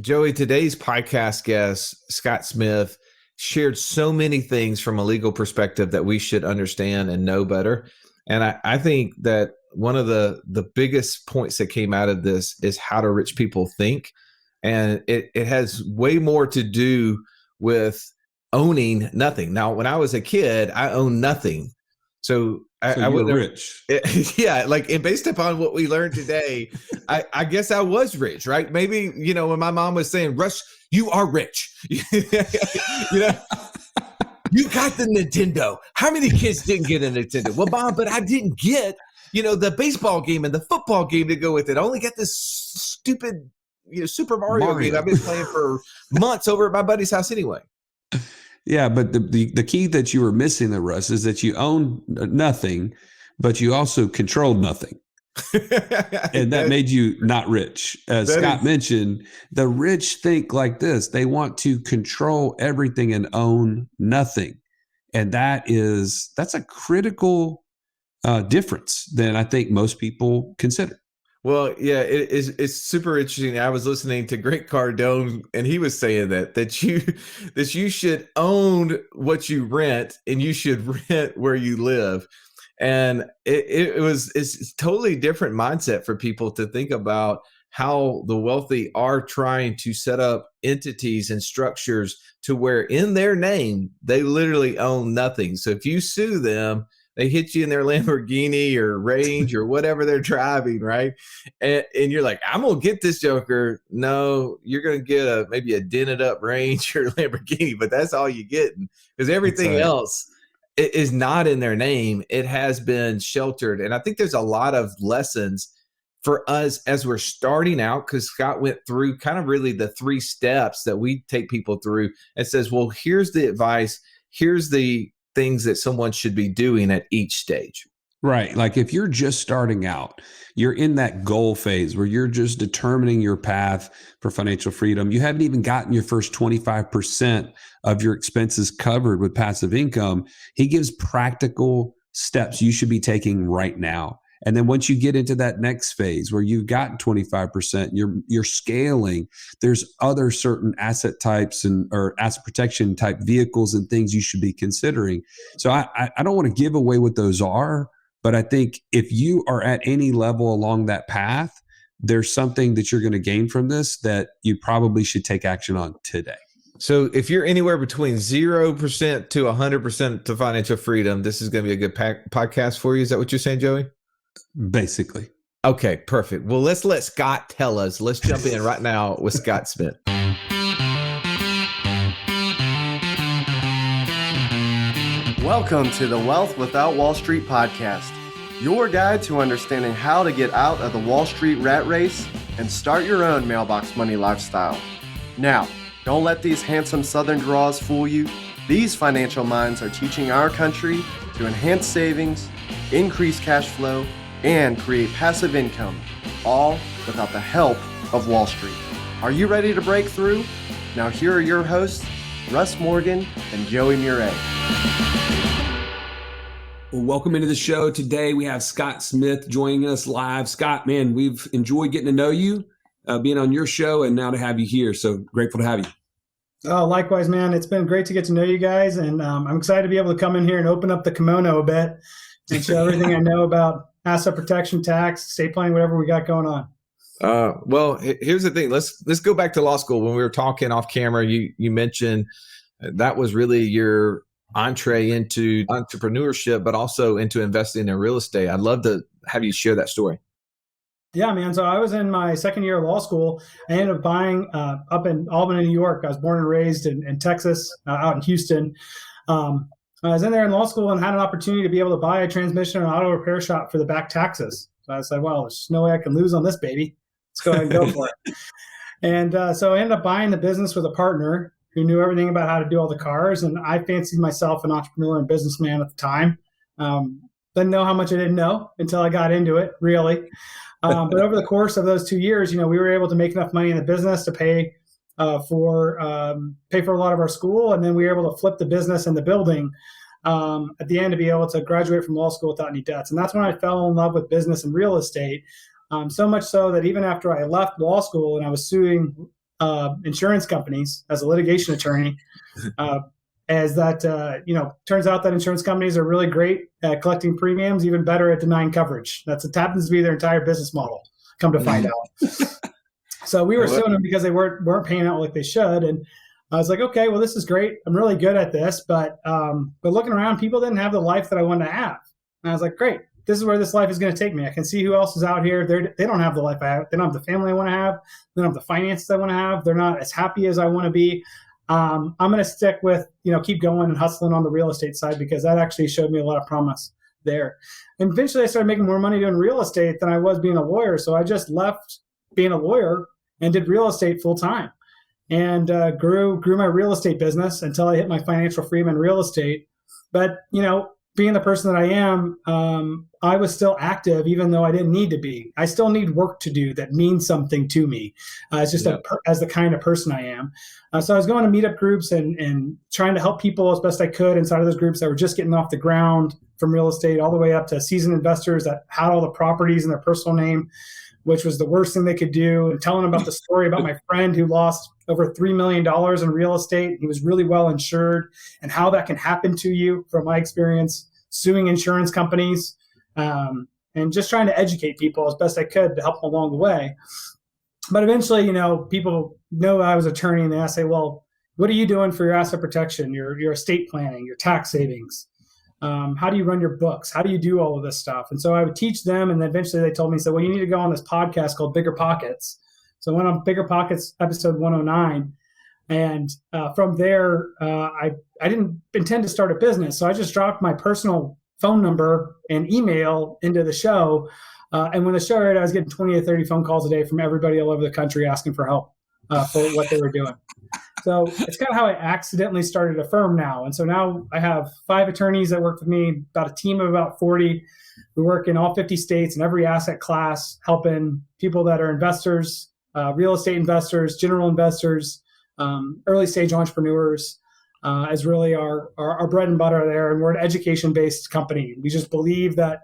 Joey, today's podcast guest, Scott Smith, shared so many things from a legal perspective that we should understand and know better. And I think that one of the biggest points that came out of this is how do rich people think? And it has way more to do with owning nothing. Now, when I was a kid, I owned nothing. So I was rich. Yeah. Like, and based upon what we learned today, I guess I was rich, right? Maybe, when my mom was saying, Russ, you are rich, you got the Nintendo. How many kids didn't get a Nintendo? Well, Mom, but I didn't get, the baseball game and the football game to go with it. I only got this stupid, Super Mario game I've been playing for months over at my buddy's house anyway. Yeah, but the key that you were missing there, Russ, is that you owned nothing, but you also controlled nothing. And that made you not rich. As Scott mentioned, the rich think like this. They want to control everything and own nothing. And that's a critical difference than I think most people consider. Well, yeah, it's super interesting. I was listening to Grant Cardone, and he was saying that you should own what you rent, and you should rent where you live. And it's totally different mindset for people to think about how the wealthy are trying to set up entities and structures to where in their name, they literally own nothing. So if you sue them, they hit you in their Lamborghini or Range or whatever they're driving, right? And you're like, I'm going to get this joker. No, you're going to get maybe a dented up Range or Lamborghini, but that's all you get. Because everything else is not in their name. It has been sheltered. And I think there's a lot of lessons for us as we're starting out, because Scott went through kind of really the 3 steps that we take people through and says, well, here's the advice. Here's the things that someone should be doing at each stage. Right. Like if you're just starting out, you're in that goal phase where you're just determining your path for financial freedom. You haven't even gotten your first 25% of your expenses covered with passive income. He gives practical steps you should be taking right now. And then once you get into that next phase where you've gotten 25%, you're scaling, there's other certain asset types or asset protection type vehicles and things you should be considering. So I don't want to give away what those are, but I think if you are at any level along that path, there's something that you're going to gain from this that you probably should take action on today. So if you're anywhere between 0% to 100% to financial freedom, this is going to be a good podcast for you. Is that what you're saying, Joey? Basically. Okay, perfect. Well, let's let Scott tell us. Let's jump in right now with Scott Smith. Welcome to the Wealth Without Wall Street podcast, your guide to understanding how to get out of the Wall Street rat race and start your own mailbox money lifestyle. Now, don't let these handsome Southern draws fool you. These financial minds are teaching our country to enhance savings, increase cash flow, and create passive income, all without the help of Wall Street. Are you ready to break through? Now here are your hosts, Russ Morgan and Joey Murray. Well, welcome into the show. Today we have Scott Smith joining us live. Scott, man, we've enjoyed getting to know you, being on your show, and now to have you here. So grateful to have you. Oh, likewise, man. It's been great to get to know you guys, and I'm excited to be able to come in here and open up the kimono a bit and show everything I know about asset protection, tax, estate planning, whatever we got going on. Well, here's the thing. Let's go back to law school. When we were talking off camera, you mentioned that was really your entree into entrepreneurship, but also into investing in real estate. I'd love to have you share that story. Yeah, man. So I was in my second year of law school. I ended up buying up in Albany, New York. I was born and raised in Texas, out in Houston. I was in there in law school and had an opportunity to be able to buy a transmission and auto repair shop for the back taxes. So I was like, well, there's no way I can lose on this baby. Let's go ahead and go for it. And so I ended up buying the business with a partner who knew everything about how to do all the cars. And I fancied myself an entrepreneur and businessman at the time. Didn't know how much I didn't know until I got into it, really. But over the course of those 2 years, we were able to make enough money in the business to pay for a lot of our school. And then we were able to flip the business and the building at the end to be able to graduate from law school without any debts. And that's when I fell in love with business and real estate. So much so that even after I left law school and I was suing insurance companies as a litigation attorney. As that, turns out that insurance companies are really great at collecting premiums, even better at denying coverage. It happens to be their entire business model, come to find out. So we were suing them because they weren't paying out like they should. And I was like, okay, well, this is great. I'm really good at this. But looking around, people didn't have the life that I wanted to have. And I was like, great, this is where this life is going to take me. I can see who else is out here. They don't have the life I have. They don't have the family I want to have. They don't have the finances I want to have. They're not as happy as I want to be. I'm going to stick with, keep going and hustling on the real estate side, because that actually showed me a lot of promise there. And eventually I started making more money doing real estate than I was being a lawyer. So I just left being a lawyer and did real estate full time, and grew my real estate business until I hit my financial freedom in real estate. But, being the person that I am, I was still active, even though I didn't need to be. I still need work to do that means something to me. It's just as the kind of person I am. So I was going to meetup groups and trying to help people as best I could inside of those groups that were just getting off the ground from real estate, all the way up to seasoned investors that had all the properties in their personal name, which was the worst thing they could do, and telling them about the story about my friend who lost over $3 million in real estate. He was really well insured, and how that can happen to you from my experience suing insurance companies, and just trying to educate people as best I could to help them along the way. But eventually, people know I was an attorney, and they say, well, what are you doing for your asset protection, your estate planning, your tax savings? How do you run your books? How do you do all of this stuff? And so I would teach them. And then eventually they told me, so, well, you need to go on this podcast called Bigger Pockets. So I went on Bigger Pockets episode 109. And from there, I didn't intend to start a business. So I just dropped my personal phone number and email into the show. And when the show aired, I was getting 20 to 30 phone calls a day from everybody all over the country asking for help for what they were doing. So it's kind of how I accidentally started a firm now. And so now I have 5 attorneys that work with me, about a team of about 40. We work in all 50 states in every asset class, helping people that are investors, real estate investors, general investors, early stage entrepreneurs, is really our bread and butter there. And we're an education-based company. We just believe that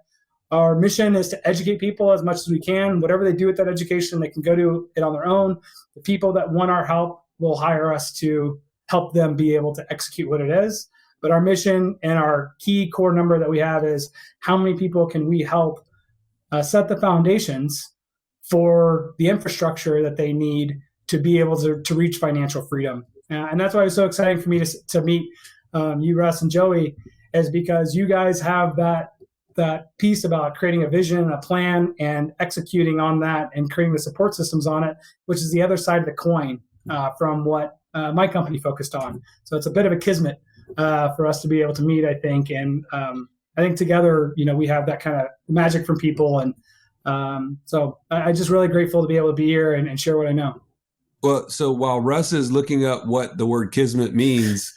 our mission is to educate people as much as we can. Whatever they do with that education, they can go do it on their own. The people that want our help will hire us to help them be able to execute what it is. But our mission and our key core number that we have is how many people can we help set the foundations for the infrastructure that they need to be able to reach financial freedom. And that's why it was so exciting for me to meet you, Russ and Joey, is because you guys have that piece about creating a vision, a plan, and executing on that and creating the support systems on it, which is the other side of the coin from what my company focused on. So it's a bit of a kismet for us to be able to meet, I think. And I think together, we have that kind of magic from people. And so I'm just really grateful to be able to be here and share what I know. Well, so while Russ is looking up what the word kismet means,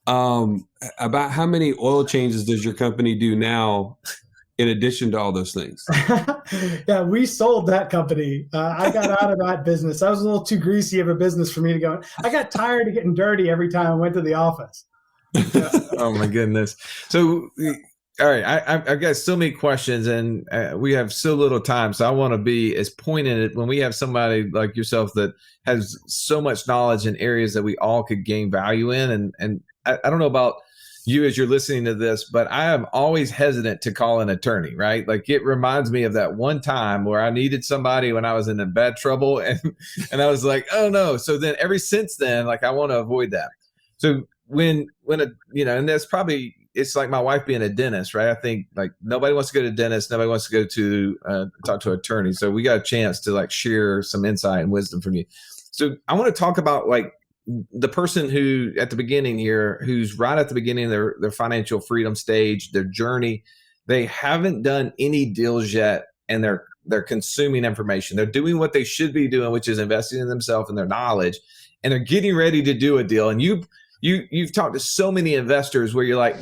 about how many oil changes does your company do now in addition to all those things? Yeah, we sold that company. I got out of that business. That was a little too greasy of a business for me to go. I got tired of getting dirty every time I went to the office. Yeah. Oh my goodness. So, all right, I've got so many questions, and we have so little time. So I want to be as pointed when we have somebody like yourself that has so much knowledge in areas that we all could gain value in. And I don't know about you as you're listening to this, but I am always hesitant to call an attorney, right? Like, it reminds me of that one time where I needed somebody when I was in bad trouble, and I was like, oh no. So then ever since then, like, I want to avoid that. So when and that's probably, it's like my wife being a dentist, right? I think like nobody wants to go to a dentist. Nobody wants to go to talk to an attorney. So we got a chance to like share some insight and wisdom from you. So I want to talk about like the person who at the beginning here, who's right at the beginning of their financial freedom stage, their journey. They haven't done any deals yet, and they're consuming information. They're doing what they should be doing, which is investing in themselves and their knowledge, and they're getting ready to do a deal. And you've talked to so many investors where you're like,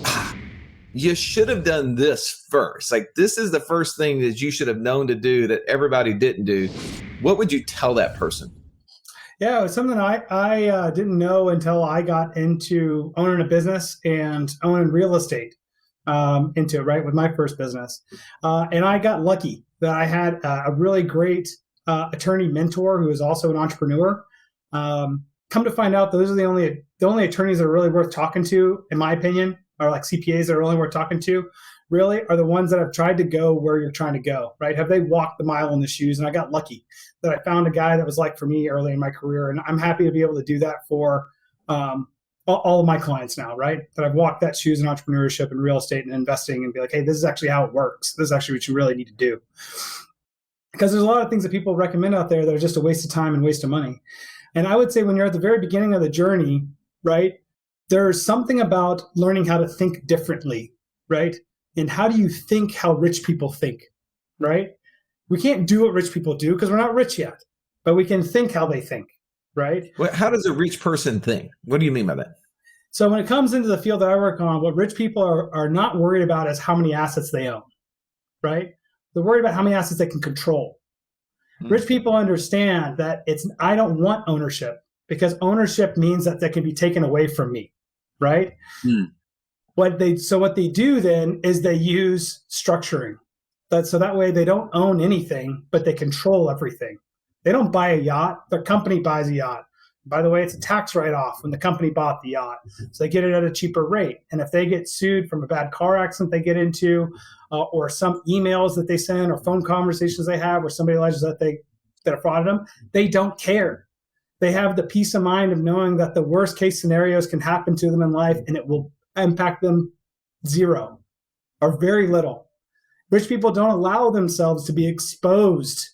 you should have done this first. Like, this is the first thing that you should have known to do that everybody didn't do. What would you tell that person? Yeah, it was something I didn't know until I got into owning a business and owning real estate into it, right, with my first business. And I got lucky that I had a really great attorney mentor who is also an entrepreneur Come to find out, those are the only attorneys that are really worth talking to, in my opinion, are like CPAs that are really worth talking to, really are the ones that have tried to go where you're trying to go, right? Have they walked the mile in the shoes? And I got lucky that I found a guy that was like for me early in my career. And I'm happy to be able to do that for all of my clients now, right? That I've walked that shoes in entrepreneurship and real estate and investing and be like, hey, this is actually how it works. This is actually what you really need to do. Because there's a lot of things that people recommend out there that are just a waste of time and waste of money. And I would say when you're at the very beginning of the journey, right, there's something about learning how to think differently, right? And how do you think how rich people think, right? We can't do what rich people do because we're not rich yet, but we can think how they think, right? How does a rich person think? What do you mean by that? So when it comes into the field that I work on, what rich people are not worried about is how many assets they own, right? They're worried about how many assets they can control. Rich people understand that I don't want ownership because ownership means that can be taken away from me, right? What they do then is they use structuring. So that way they don't own anything, but they control everything. They don't buy a yacht. Their company buys a yacht. By the way, it's a tax write-off when the company bought the yacht. So they get it at a cheaper rate. And if they get sued from a bad car accident they get into, or some emails that they send or phone conversations they have where somebody alleges that they defrauded them, they don't care. They have the peace of mind of knowing that the worst case scenarios can happen to them in life and it will impact them zero or very little. Rich people don't allow themselves to be exposed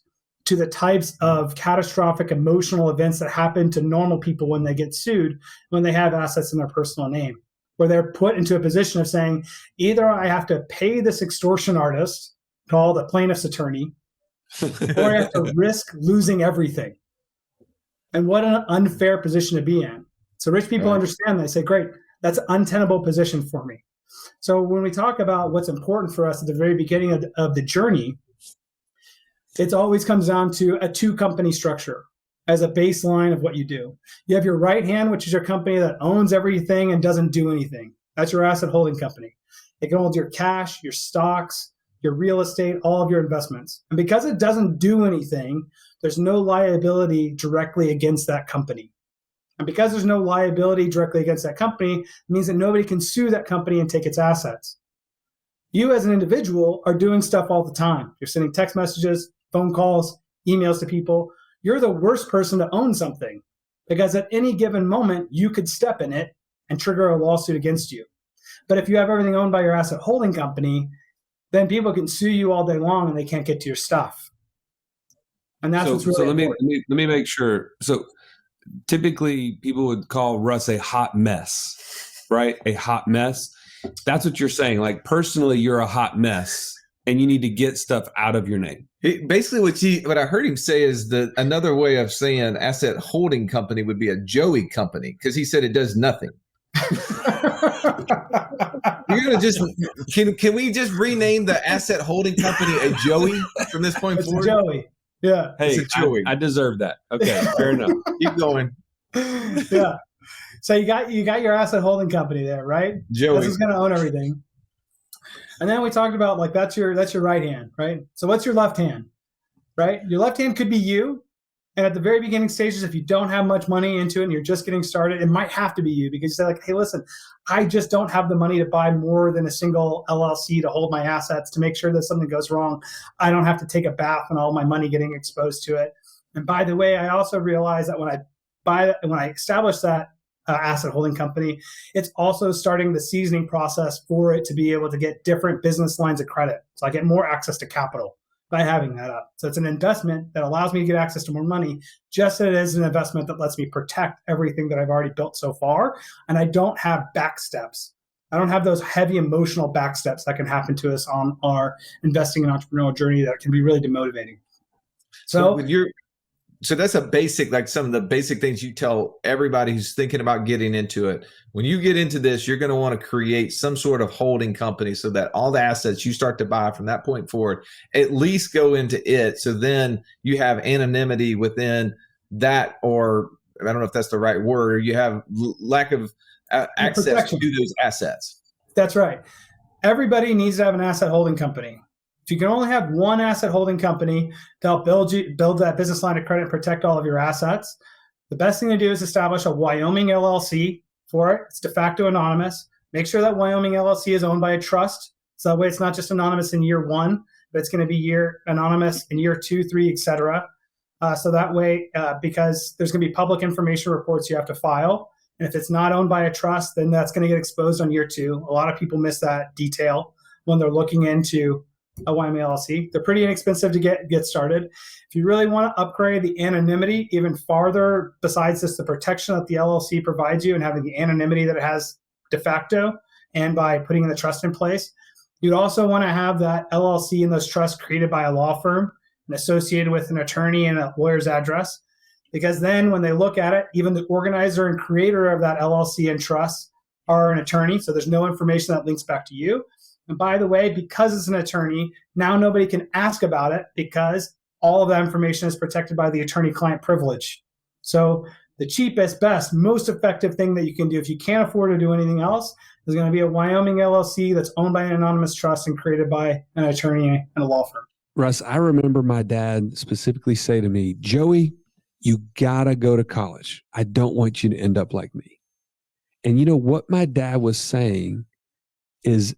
to the types of catastrophic emotional events that happen to normal people when they get sued, when they have assets in their personal name, where they're put into a position of saying, either I have to pay this extortion artist, called a plaintiff's attorney, or I have to risk losing everything. And what an unfair position to be in. So rich people understand that. They say, great, that's an untenable position for me. So when we talk about what's important for us at the very beginning of the journey, it always comes down to a two-company structure as a baseline of what you do. You have your right hand, which is your company that owns everything and doesn't do anything. That's your asset holding company. It can hold your cash, your stocks, your real estate, all of your investments. And because it doesn't do anything, there's no liability directly against that company. And because there's no liability directly against that company, it means that nobody can sue that company and take its assets. You as an individual are doing stuff all the time. You're sending text messages, phone calls, emails to people. You're the worst person to own something because at any given moment, you could step in it and trigger a lawsuit against you. But if you have everything owned by your asset holding company, then people can sue you all day long and they can't get to your stuff. And that's what's really important. Let me make sure. So typically people would call Russ a hot mess, right? A hot mess. That's what you're saying. Like personally, you're a hot mess and you need to get stuff out of your name. Basically, what I heard him say is that another way of saying asset holding company would be a Joey company because he said it does nothing. You're gonna just can we just rename the asset holding company a Joey from this point It's forward? a Joey. Yeah. Hey, It's a Joey. I deserve that. Okay, fair enough. Keep going. Yeah. So you got your asset holding company there, right? Joey. This is going to own everything. And then we talked about like that's your right hand, right? So what's your left hand, right? Your left hand could be you. And at the very beginning stages, if you don't have much money into it and you're just getting started, it might have to be you because you say like, hey, listen, I just don't have the money to buy more than a single LLC to hold my assets to make sure that something goes wrong. I don't have to take a bath and all my money getting exposed to it. And by the way, I also realize that when I establish that asset holding company, it's also starting the seasoning process for it to be able to get different business lines of credit. So I get more access to capital by having that up. So it's an investment that allows me to get access to more money, just as it is an investment that lets me protect everything that I've already built so far. And I don't have back steps. I don't have those heavy emotional back steps that can happen to us on our investing and entrepreneurial journey that can be really demotivating. So that's a basic, like some of the basic things you tell everybody who's thinking about getting into it. When you get into this, you're going to want to create some sort of holding company so that all the assets you start to buy from that point forward at least go into it. So then you have anonymity within that, or I don't know if that's the right word, or you have lack of access to those assets. That's right. Everybody needs to have an asset holding company. If you can only have one asset holding company to help build that business line of credit and protect all of your assets, the best thing to do is establish a Wyoming LLC for it. It's de facto anonymous. Make sure that Wyoming LLC is owned by a trust. So that way it's not just anonymous in year one, but it's going to be anonymous in year 2, 3, et cetera. So that way, because there's going to be public information reports you have to file. And if it's not owned by a trust, then that's going to get exposed on year 2. A lot of people miss that detail when they're looking into a Wyoming LLC. They're pretty inexpensive to get started. If you really want to upgrade the anonymity even farther, besides just the protection that the LLC provides you and having the anonymity that it has de facto, and by putting in the trust in place, you'd also want to have that LLC and those trusts created by a law firm and associated with an attorney and a lawyer's address. Because then when they look at it, even the organizer and creator of that LLC and trust are an attorney. So there's no information that links back to you. And by the way, because it's an attorney, now nobody can ask about it because all of that information is protected by the attorney-client privilege. So the cheapest, best, most effective thing that you can do if you can't afford to do anything else is going to be a Wyoming LLC that's owned by an anonymous trust and created by an attorney and a law firm. Russ, I remember my dad specifically say to me, Joey, you gotta go to college. I don't want you to end up like me. And you know what my dad was saying is,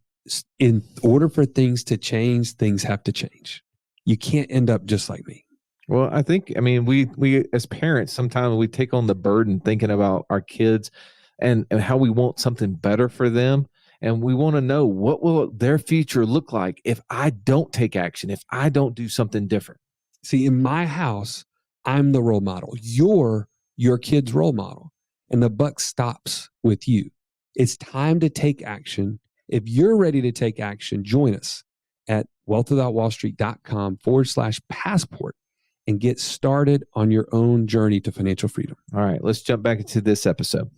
in order for things to change, things have to change. You can't end up just like me. Well, I mean, we as parents, sometimes we take on the burden thinking about our kids and how we want something better for them. And we want to know, what will their future look like if I don't take action, if I don't do something different? See, in my house, I'm the role model. You're your kid's role model. And the buck stops with you. It's time to take action. If you're ready to take action, join us at wealthwithoutwallstreet.com/passport and get started on your own journey to financial freedom. All right, let's jump back into this episode.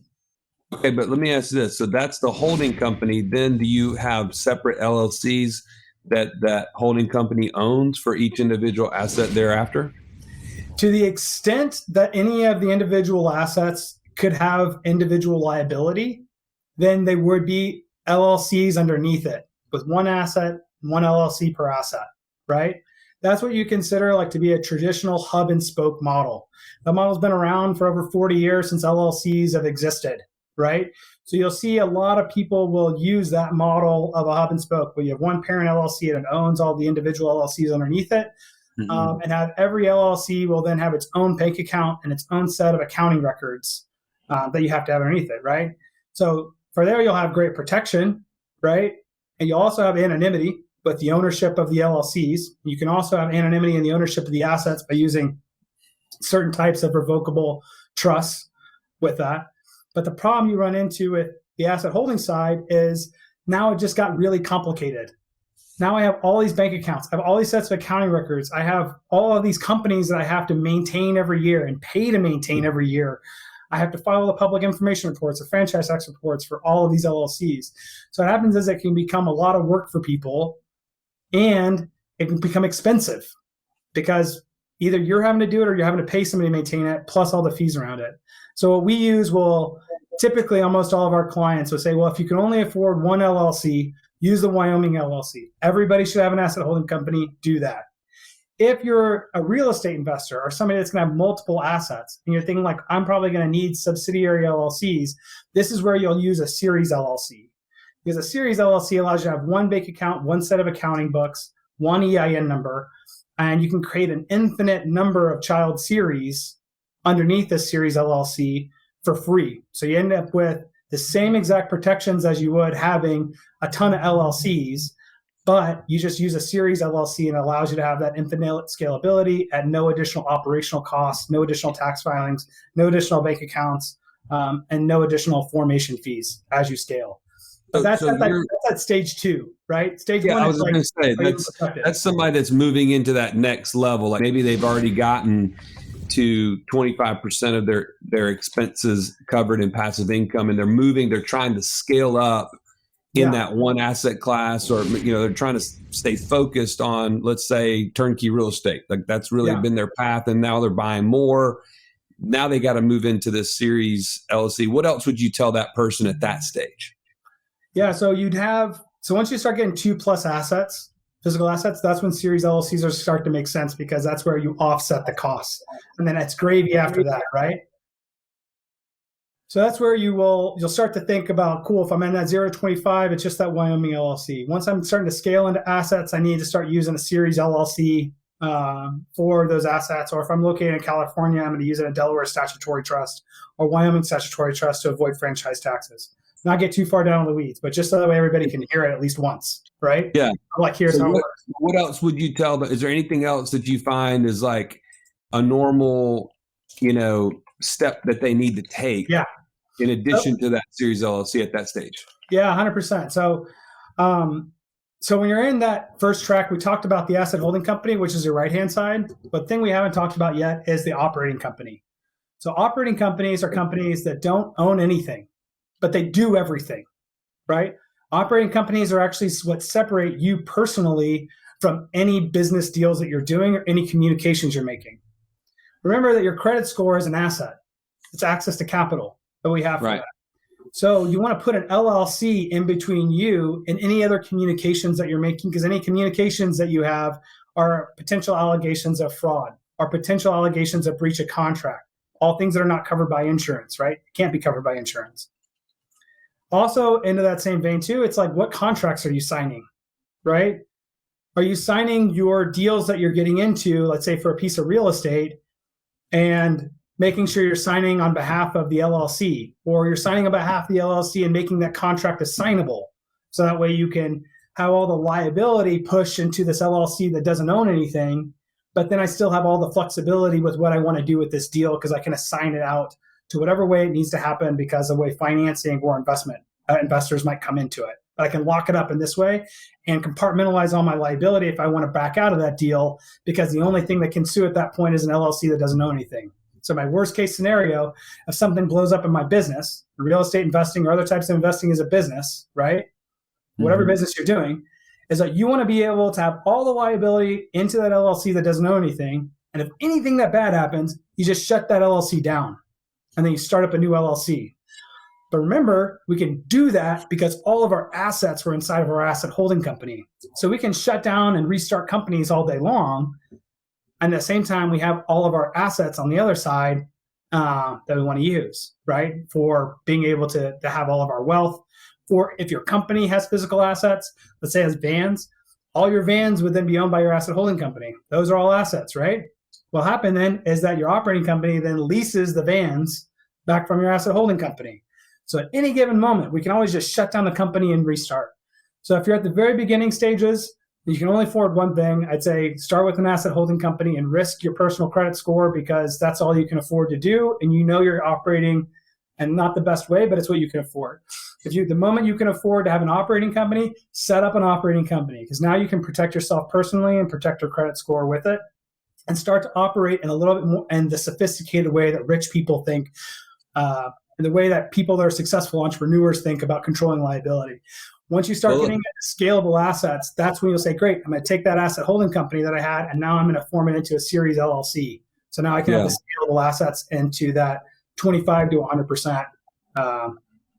Okay, but let me ask you this. So that's the holding company. Then do you have separate LLCs that holding company owns for each individual asset thereafter? To the extent that any of the individual assets could have individual liability, then they would be LLCs underneath it with one asset, one LLC per asset, right? That's what you consider like to be a traditional hub and spoke model. The model's been around for over 40 years since LLCs have existed, right? So you'll see a lot of people will use that model of a hub and spoke, where you have one parent LLC and it owns all the individual LLCs underneath it. And have every LLC will then have its own bank account and its own set of accounting records that you have to have underneath it, right? So for there, you'll have great protection, right? And you'll also have anonymity with the ownership of the LLCs. You can also have anonymity in the ownership of the assets by using certain types of revocable trusts with that. But the problem you run into with the asset holding side is now it just got really complicated. Now I have all these bank accounts. I have all these sets of accounting records. I have all of these companies that I have to maintain every year and pay to maintain every year. I have to file the public information reports, the franchise tax reports for all of these LLCs. So what happens is it can become a lot of work for people, and it can become expensive because either you're having to do it or you're having to pay somebody to maintain it, plus all the fees around it. So what we use will typically, almost all of our clients will say, well, if you can only afford one LLC, use the Wyoming LLC. Everybody should have an asset holding company. Do that. If you're a real estate investor or somebody that's going to have multiple assets and you're thinking like, I'm probably going to need subsidiary LLCs, this is where you'll use a series LLC. Because a series LLC allows you to have one bank account, one set of accounting books, one EIN number, and you can create an infinite number of child series underneath this series LLC for free. So you end up with the same exact protections as you would having a ton of LLCs, but you just use a series LLC and it allows you to have that infinite scalability at no additional operational costs, no additional tax filings, no additional bank accounts, and no additional formation fees as you scale. But that's at stage 2, right? Stage 1 I was is going to say, that's somebody that's moving into that next level. Like maybe they've already gotten to 25% of their expenses covered in passive income, and they're trying to scale up in that one asset class, or they're trying to stay focused on, let's say, turnkey real estate. Like that's really been their path, and now they're buying more. Now they got to move into this series LLC. What else would you tell that person at that stage? Yeah, so once you start getting 2+ assets, physical assets, that's when series LLCs are start to make sense, because that's where you offset the costs. And then it's gravy after that, right? So that's where you'll start to think about, cool, if I'm in that 0 to 25, it's just that Wyoming LLC. Once I'm starting to scale into assets, I need to start using a series LLC for those assets. Or if I'm located in California, I'm going to use a Delaware statutory trust or Wyoming statutory trust to avoid franchise taxes. Not get too far down in the weeds, but just so that way everybody can hear it at least once, right? Yeah. I'm like, here's how it works. What else would you tell them? Is there anything else that you find is like a normal, step that they need to take? Yeah. In addition to that series LLC at that stage? Yeah, 100%. So when you're in that first track, we talked about the asset holding company, which is your right-hand side. But the thing we haven't talked about yet is the operating company. So operating companies are companies that don't own anything, but they do everything, right? Operating companies are actually what separate you personally from any business deals that you're doing or any communications you're making. Remember that your credit score is an asset. It's access to capital that we have for that. So you want to put an LLC in between you and any other communications that you're making, because any communications that you have are potential allegations of fraud or potential allegations of breach of contract, all things that are not covered by insurance, right? Can't be covered by insurance. Also, into that same vein too, it's like, what contracts are you signing, right? Are you signing your deals that you're getting into, let's say for a piece of real estate, and making sure you're signing on behalf of the LLC, or you're signing on behalf of the LLC and making that contract assignable. So that way you can have all the liability pushed into this LLC that doesn't own anything, but then I still have all the flexibility with what I want to do with this deal because I can assign it out to whatever way it needs to happen because of the way financing or investors might come into it. But I can lock it up in this way and compartmentalize all my liability if I want to back out of that deal, because the only thing that can sue at that point is an LLC that doesn't own anything. So my worst case scenario, if something blows up in my business, real estate investing or other types of investing is a business, right? Whatever business you're doing, is that you want to be able to have all the liability into that LLC that doesn't own anything. And if anything that bad happens, you just shut that LLC down and then you start up a new LLC. But remember, we can do that because all of our assets were inside of our asset holding company. So we can shut down and restart companies all day long. And at the same time, we have all of our assets on the other side that we want to use, right? For being able to have all of our wealth. For if your company has physical assets, let's say it has vans, all your vans would then be owned by your asset holding company. Those are all assets, right? What will happen then is that your operating company then leases the vans back from your asset holding company. So at any given moment, we can always just shut down the company and restart. So if you're at the very beginning stages, you can only afford one thing. I'd say start with an asset holding company and risk your personal credit score because that's all you can afford to do. And you know you're operating, and not the best way, but it's what you can afford. The moment you can afford to have an operating company, set up an operating company, because now you can protect yourself personally and protect your credit score with it and start to operate in a little bit more in the sophisticated way that rich people think, and the way that people that are successful entrepreneurs think about controlling liability. Once you start getting scalable assets, that's when you'll say, great, I'm going to take that asset holding company that I had, and now I'm going to form it into a series LLC. So now I can have the scalable assets into that 25 to 100%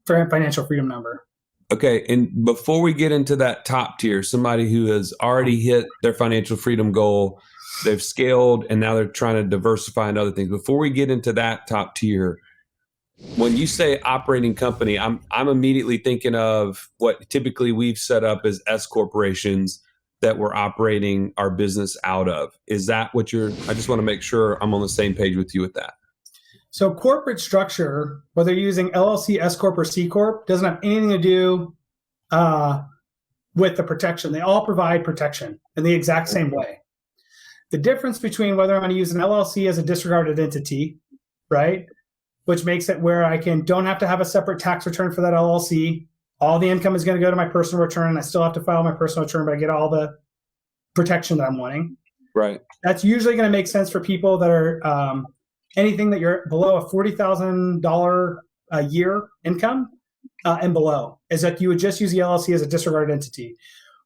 financial freedom number. Okay. And before we get into that top tier, somebody who has already hit their financial freedom goal, they've scaled, and now they're trying to diversify into other things. Before we get into that top tier, when you say operating company, I'm immediately thinking of what typically we've set up as S corporations that we're operating our business out of. Is that what I just want to make sure I'm on the same page with you with that. So corporate structure, whether you're using LLC, S Corp, or C Corp, doesn't have anything to do with the protection. They all provide protection in the exact same way. The difference between whether I'm going to use an LLC as a disregarded entity, right, which makes it where I don't have to have a separate tax return for that LLC. All the income is going to go to my personal return, and I still have to file my personal return, but I get all the protection that I'm wanting. Right. That's usually going to make sense for people that are anything that you're below a $40,000 a year income and below, is that you would just use the LLC as a disregarded entity.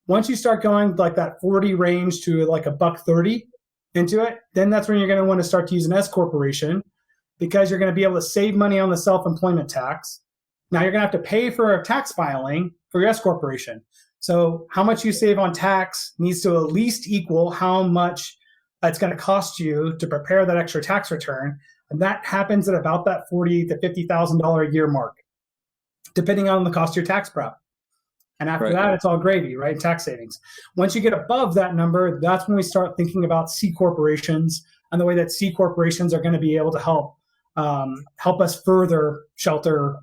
Once you start going like that 40 range to like $130 into it, then that's when you're going to want to start to use an S corporation, because you're going to be able to save money on the self-employment tax. Now you're going to have to pay for a tax filing for your S corporation. So how much you save on tax needs to at least equal how much it's going to cost you to prepare that extra tax return. And that happens at about that $40,000 to $50,000 a year mark, depending on the cost of your tax prep. And after that, it's all gravy, right? Tax savings. Once you get above that number, that's when we start thinking about C corporations and the way that C corporations are going to be able to help us further shelter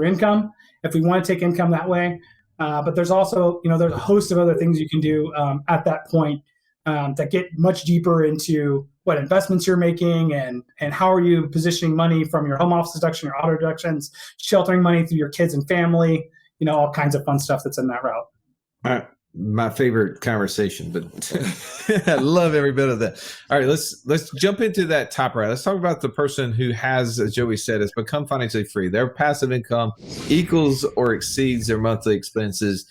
income if we want to take income that way. But there's also, there's a host of other things you can do at that point that get much deeper into what investments you're making and how are you positioning money from your home office deduction, your auto deductions, sheltering money through your kids and family, all kinds of fun stuff that's in that route. My favorite conversation, but I love every bit of that. All right, let's jump into that top right. Let's talk about the person who has, as Joey said, has become financially free. Their passive income equals or exceeds their monthly expenses,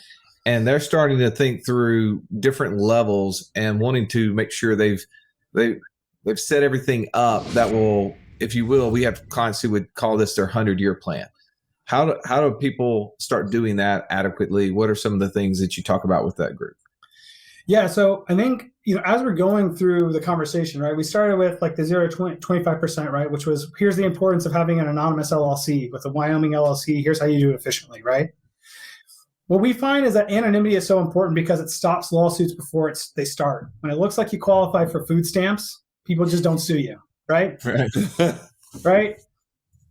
and they're starting to think through different levels and wanting to make sure they've set everything up that will, if you will, we have clients who would call this their 100-year plan. How do people start doing that adequately? What are some of the things that you talk about with that group? Yeah, so I think, as we're going through the conversation, right, we started with like the 0 to 25%, right, which was, here's the importance of having an anonymous LLC with a Wyoming LLC. Here's how you do it efficiently, right? What we find is that anonymity is so important because it stops lawsuits before they start. When it looks like you qualify for food stamps, people just don't sue you, right? Right?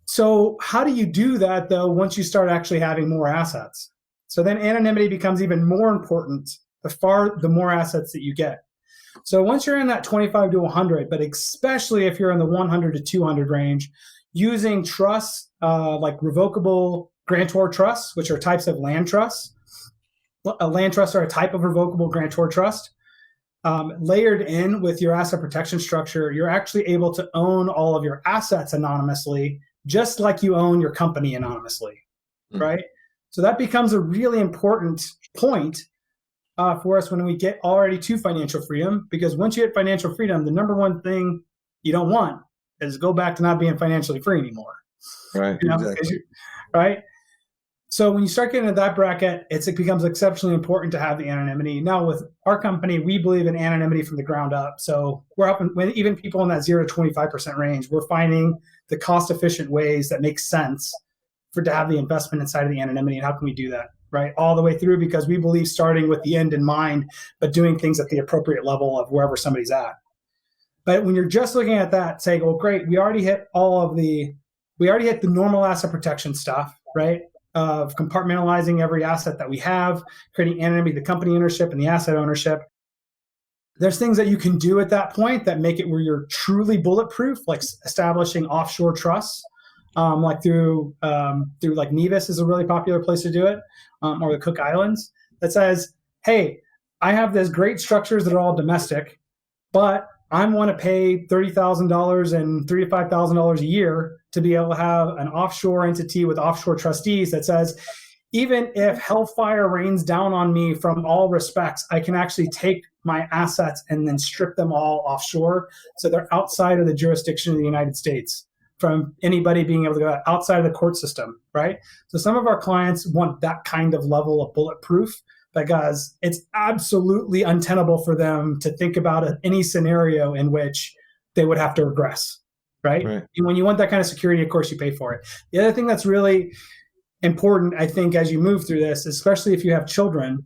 So how do you do that, though, once you start actually having more assets? So then anonymity becomes even more important the more assets that you get. So once you're in that 25 to 100, but especially if you're in the 100 to 200 range, using trusts like revocable grantor trusts, which are types of land trusts. A land trust are a type of revocable grantor trust. Layered in with your asset protection structure, you're actually able to own all of your assets anonymously, just like you own your company anonymously, right? So that becomes a really important point for us when we get already to financial freedom, because once you hit financial freedom, the number one thing you don't want is go back to not being financially free anymore. Right, exactly. Right? So when you start getting into that bracket, it becomes exceptionally important to have the anonymity. Now with our company, we believe in anonymity from the ground up. So we're up when even people in that 0 to 25% range, we're finding the cost-efficient ways that make sense to have the investment inside of the anonymity. And how can we do that, right? All the way through, because we believe starting with the end in mind, but doing things at the appropriate level of wherever somebody's at. But when you're just looking at that, saying, well, great, we already hit the normal asset protection stuff, right? Of compartmentalizing every asset that we have, creating anonymity, the company ownership and the asset ownership. There's things that you can do at that point that make it where you're truly bulletproof, like establishing offshore trusts, like through like Nevis is a really popular place to do it, or the Cook Islands, that says, hey, I have these great structures that are all domestic, but I want to pay $30,000 and $3,000 to $5,000 a year to be able to have an offshore entity with offshore trustees that says, even if hellfire rains down on me from all respects, I can actually take my assets and then strip them all offshore. So they're outside of the jurisdiction of the United States from anybody being able to go outside of the court system, right? So some of our clients want that kind of level of bulletproof because it's absolutely untenable for them to think about any scenario in which they would have to regress, right? And when you want that kind of security, of course, you pay for it. The other thing that's really important, I think, as you move through this, especially if you have children,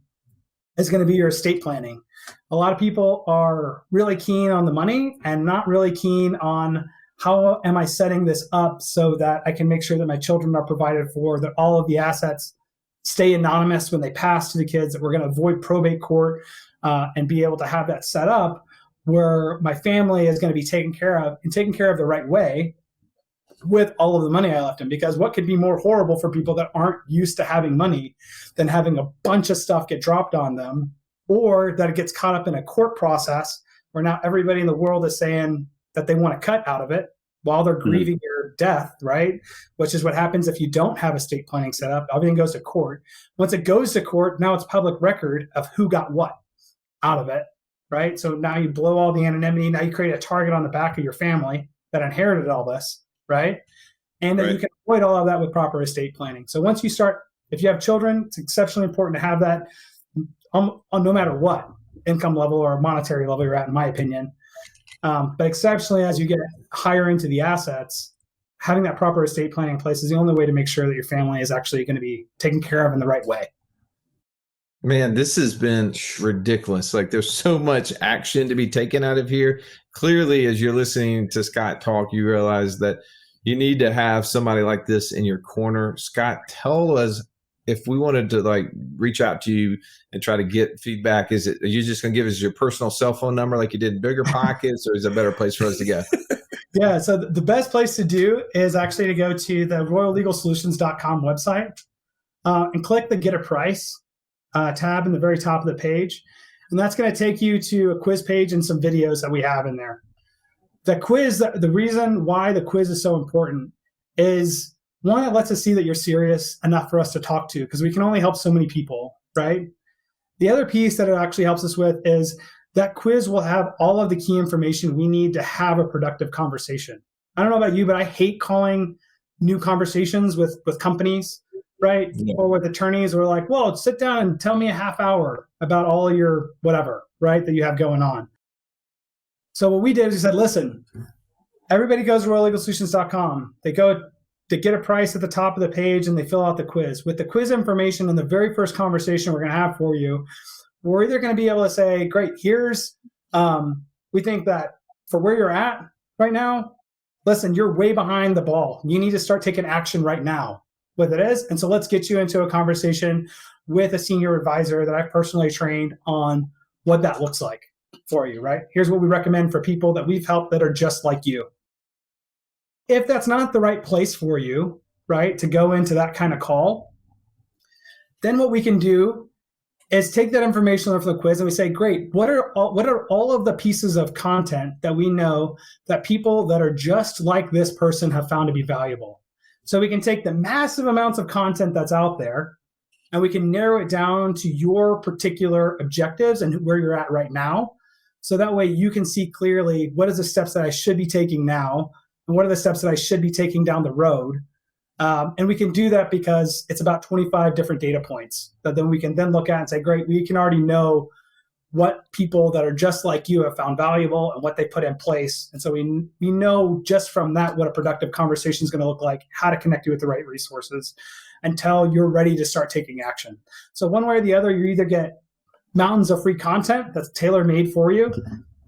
is going to be your estate planning. A lot of people are really keen on the money and not really keen on how am I setting this up so that I can make sure that my children are provided for, that all of the assets stay anonymous when they pass to the kids, that we're going to avoid probate court and be able to have that set up where my family is going to be taken care of and taken care of the right way with all of the money I left them. Because what could be more horrible for people that aren't used to having money than having a bunch of stuff get dropped on them, or that it gets caught up in a court process where now everybody in the world is saying that they want to cut out of it while they're grieving your death, right? Which is what happens if you don't have estate planning set up. Everything goes to court. Once it goes to court, now it's public record of who got what out of it, right? So now you blow all the anonymity. Now you create a target on the back of your family that inherited all this, right? And then you can avoid all of that with proper estate planning. So once you start, if you have children, it's exceptionally important to have that on no matter what income level or monetary level you're at, in my opinion. But exceptionally, as you get higher into the assets, having that proper estate planning in place is the only way to make sure that your family is actually going to be taken care of in the right way. Man, this has been ridiculous. Like, there's so much action to be taken out of here. Clearly, as you're listening to Scott talk, you realize that you need to have somebody like this in your corner. Scott, tell us, if we wanted to like reach out to you and try to get feedback, are you just going to give us your personal cell phone number like you did in Bigger Pockets, or is there a better place for us to go? Yeah, so the best place to do is actually to go to the royallegalsolutions.com website and click the Get a Price tab in the very top of the page. And that's going to take you to a quiz page and some videos that we have in there. The quiz, the reason why the quiz is so important is, one, it lets us see that you're serious enough for us to talk to, because we can only help so many people, right? The other piece that it actually helps us with is that quiz will have all of the key information we need to have a productive conversation. I don't know about you, but I hate calling new conversations with companies, right? Yeah. Or with attorneys, who are like, well, sit down and tell me a half hour about all of your whatever, right, that you have going on. So what we did is we said, listen, everybody goes to royallegalsolutions.com. They go to Get a Price at the top of the page, and they fill out the quiz. With the quiz information in the very first conversation we're going to have for you, we're either going to be able to say, great, here's, we think that for where you're at right now, listen, you're way behind the ball. You need to start taking action right now, what it is. And so let's get you into a conversation with a senior advisor that I've personally trained on what that looks like for you, right? Here's what we recommend for people that we've helped that are just like you. If that's not the right place for you, right, to go into that kind of call, then what we can do is take that information from the quiz and we say, great, what are all of the pieces of content that we know that people that are just like this person have found to be valuable? So we can take the massive amounts of content that's out there and we can narrow it down to your particular objectives and where you're at right now. So that way you can see clearly, what is the steps that I should be taking now and what are the steps that I should be taking down the road. And we can do that because it's about 25 different data points that then we can then look at and say, great, we can already know what people that are just like you have found valuable and what they put in place. And so we know just from that what a productive conversation is going to look like, how to connect you with the right resources until you're ready to start taking action. So one way or the other, you either get mountains of free content that's tailor-made for you,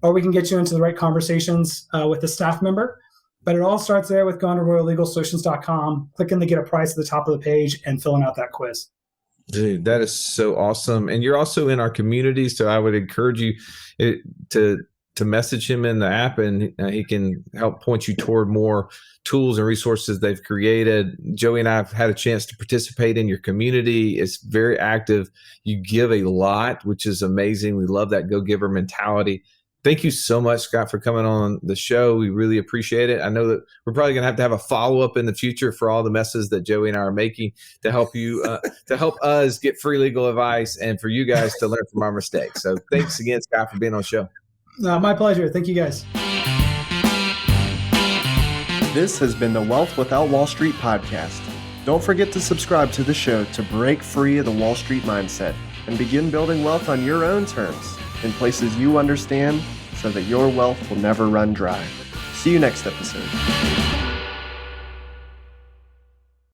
or we can get you into the right conversations with the staff member. But it all starts there with going to royallegalsolutions.com, clicking the Get a Price at the top of the page, and filling out that quiz. Dude, that is so awesome. And you're also in our community, so I would encourage you to message him in the app, and he can help point you toward more tools and resources they've created. Joey and I have had a chance to participate in your community. It's very active. You give a lot, which is amazing. We love that go-giver mentality. Thank you so much, Scott, for coming on the show. We really appreciate it. I know that we're probably going to have a follow-up in the future for all the messes that Joey and I are making to help you, to help us get free legal advice and for you guys to learn from our mistakes. So thanks again, Scott, for being on the show. My pleasure. Thank you, guys. This has been the Wealth Without Wall Street podcast. Don't forget to subscribe to the show to break free of the Wall Street mindset and begin building wealth on your own terms in places you understand so that your wealth will never run dry. See you next episode.